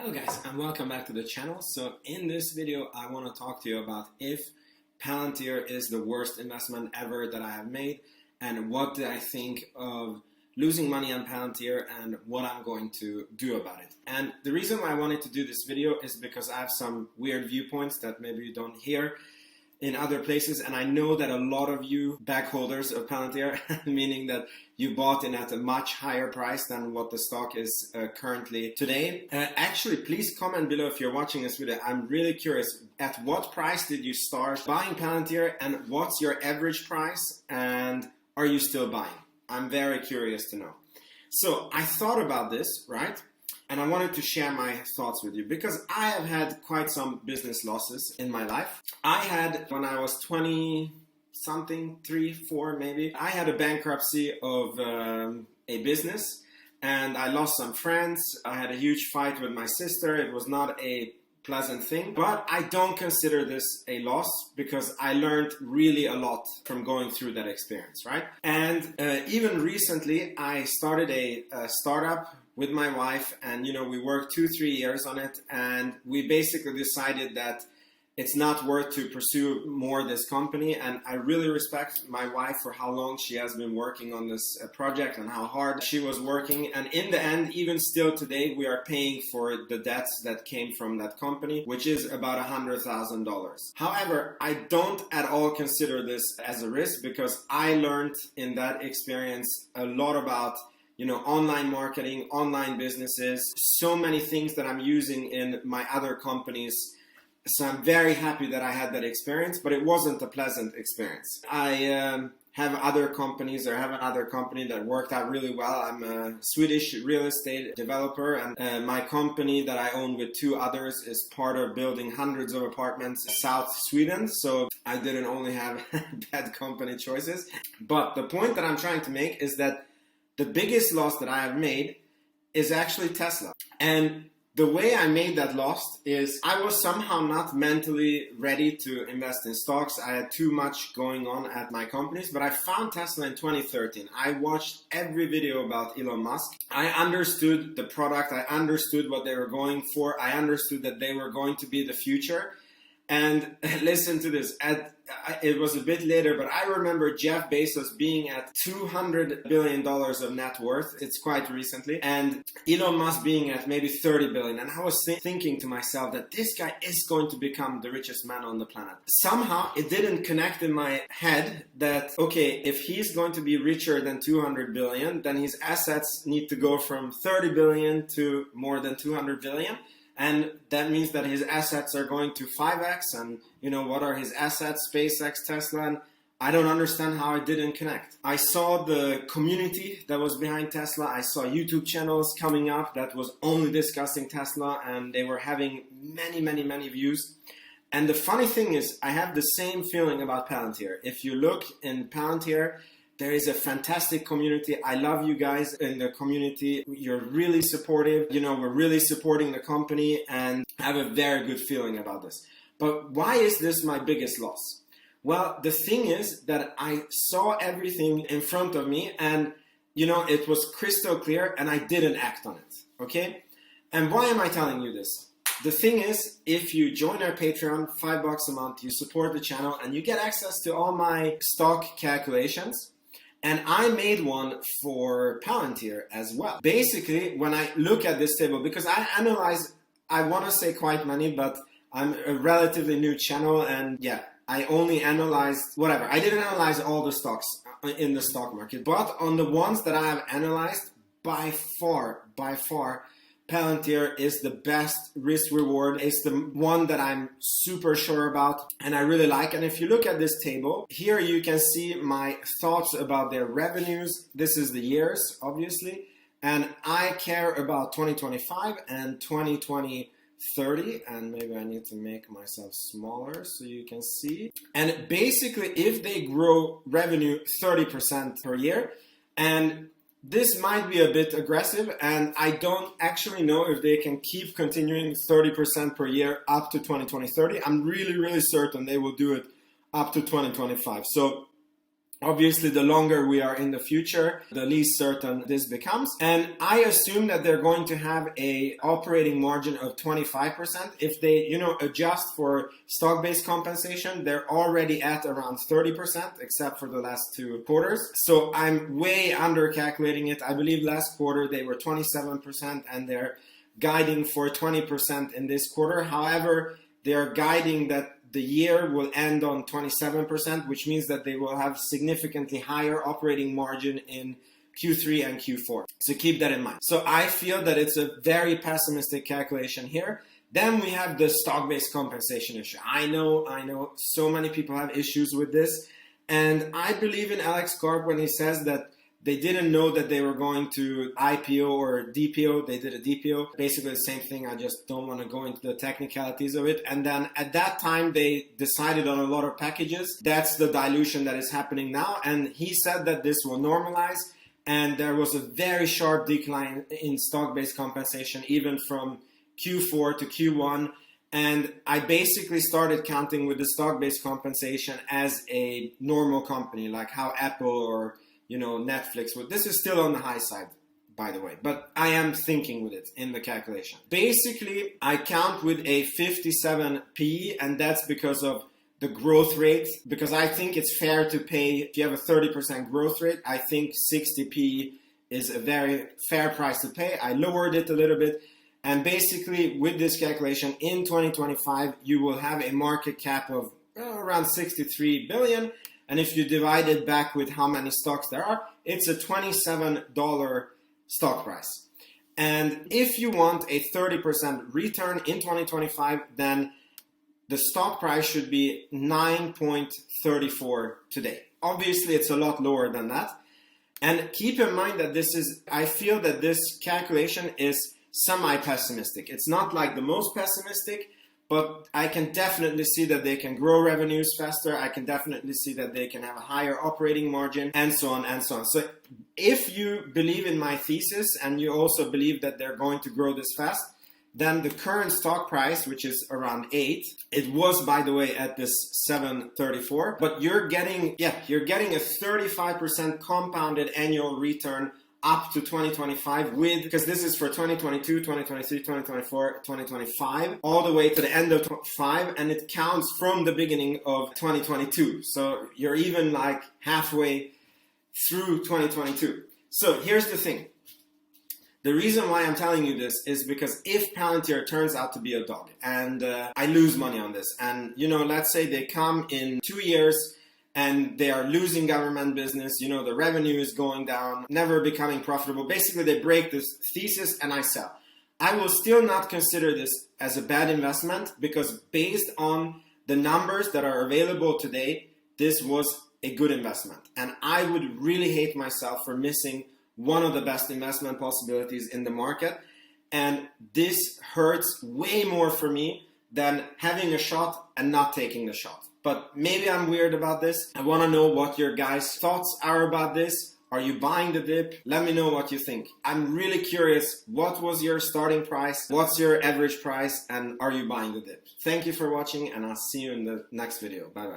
Hello guys, and welcome back to the channel. So in this video I want to talk to you about if Palantir is the worst investment ever that I have made, and what do I think of losing money on Palantir and what I'm going to do about it. And the reason why I wanted to do this video is because I have some weird viewpoints that maybe you don't hear in other places, and I know that a lot of you backholders of Palantir, meaning that you bought in at a much higher price than what the stock is currently today. Actually, please comment below if you're watching this video. I'm really curious, at what price did you start buying Palantir, and what's your average price, and are you still buying? I'm very curious to know. So I thought about this, right? And I wanted to share my thoughts with you because I have had quite some business losses in my life. I had, when I was 20 something, 3, 4 maybe, I had a bankruptcy of a business, and I lost some friends. I had a huge fight with my sister. It was not a pleasant thing, but I don't consider this a loss because I learned really a lot from going through that experience, right? And even recently, I started a startup with my wife, and we worked 2-3 years on it, and we basically decided that it's not worth to pursue more this company. And I really respect my wife for how long she has been working on this project and how hard she was working. And in the end, even still today, we are paying for the debts that came from that company, which is about $100,000. However, I don't at all consider this as a risk because I learned in that experience a lot about online marketing, online businesses, so many things that I'm using in my other companies. So I'm very happy that I had that experience, but it wasn't a pleasant experience. I have other companies, or have another company that worked out really well. I'm a Swedish real estate developer, and my company that I own with 2 others is part of building hundreds of apartments in South Sweden. So I didn't only have bad company choices. But the point that I'm trying to make is that the biggest loss that I have made is actually Tesla. And the way I made that loss is I was somehow not mentally ready to invest in stocks. I had too much going on at my companies, but I found Tesla in 2013. I watched every video about Elon Musk. I understood the product. I understood what they were going for. I understood that they were going to be the future. And listen to this, it was a bit later, but I remember Jeff Bezos being at $200 billion of net worth. It's quite recently. And Elon Musk being at maybe 30 billion. And I was thinking to myself that this guy is going to become the richest man on the planet. Somehow it didn't connect in my head that, okay, if he's going to be richer than 200 billion, then his assets need to go from 30 billion to more than 200 billion. And that means that his assets are going to 5x, and what are his assets? SpaceX, Tesla, and I don't understand how it didn't connect. I saw the community that was behind Tesla. I saw YouTube channels coming up that was only discussing Tesla, and they were having many views. And the funny thing is, I have the same feeling about Palantir. If you look in Palantir, there is a fantastic community. I love you guys in the community. You're really supportive. We're really supporting the company, and I have a very good feeling about this. But why is this my biggest loss? Well, the thing is that I saw everything in front of me, and it was crystal clear, and I didn't act on it. Okay? And why am I telling you this? The thing is, if you join our Patreon, $5 a month, you support the channel, and you get access to all my stock calculations. And I made one for Palantir as well. Basically, when I look at this table, because I analyze, I want to say quite many, but I'm a relatively new channel, and yeah, I only analyzed whatever. I didn't analyze all the stocks in the stock market, but on the ones that I have analyzed, by far, Palantir is the best risk reward. It's the one that I'm super sure about and I really like. And if you look at this table, here you can see my thoughts about their revenues. This is the years, obviously. And I care about 2025 and 2030. And maybe I need to make myself smaller so you can see. And basically, if they grow revenue 30% per year, and this might be a bit aggressive, and I don't actually know if they can keep continuing 30% per year up to 2030. I'm really certain they will do it up to 2025. So Obviously, the longer we are in the future, the least certain this becomes. And I assume that they're going to have a operating margin of 25%. If they, adjust for stock-based compensation, they're already at around 30%, except for the last 2 quarters. So I'm way under calculating it. I believe last quarter they were 27%, and they're guiding for 20% in this quarter. However, they are guiding that the year will end on 27%, which means that they will have significantly higher operating margin in Q3 and Q4. So keep that in mind. So I feel that it's a very pessimistic calculation here. Then we have the stock-based compensation issue. I know so many people have issues with this. And I believe in Alex Karp when he says that they didn't know that they were going to IPO or DPO. They did a DPO. Basically the same thing. I just don't want to go into the technicalities of it. And then at that time, they decided on a lot of packages. That's the dilution that is happening now. And he said that this will normalize. And there was a very sharp decline in stock-based compensation, even from Q4 to Q1. And I basically started counting with the stock-based compensation as a normal company, like how Apple or Netflix would. This is still on the high side, by the way, but I am thinking with it in the calculation. Basically, I count with a 57 PE, and that's because of the growth rate, because I think it's fair to pay, if you have a 30% growth rate, I think 60 PE is a very fair price to pay. I lowered it a little bit, and basically with this calculation, in 2025, you will have a market cap of around 63 billion. And if you divide it back with how many stocks there are, it's a $27 stock price. And if you want a 30% return in 2025, then the stock price should be 9.34 today. Obviously, it's a lot lower than that. And keep in mind that I feel that this calculation is semi-pessimistic. It's not like the most pessimistic, but I can definitely see that they can grow revenues faster. I can definitely see that they can have a higher operating margin, and so on and so on. So if you believe in my thesis and you also believe that they're going to grow this fast, then the current stock price, which is around 8, it was, by the way, at this 7.34, but you're getting a 35% compounded annual return up to 2025 because this is for 2022, 2023, 2024, 2025, all the way to the end of 2025, and it counts from the beginning of 2022. So you're even like halfway through 2022. So here's the thing. The reason why I'm telling you this is because if Palantir turns out to be a dog and I lose money on this, and let's say they come in 2 years and they are losing government business, the revenue is going down, never becoming profitable. Basically, they break this thesis and I sell. I will still not consider this as a bad investment because based on the numbers that are available today, this was a good investment. And I would really hate myself for missing one of the best investment possibilities in the market. And this hurts way more for me than having a shot and not taking the shot. But maybe I'm weird about this. I want to know what your guys' thoughts are about this. Are you buying the dip? Let me know what you think. I'm really curious. What was your starting price? What's your average price? And are you buying the dip? Thank you for watching, and I'll see you in the next video. Bye-bye.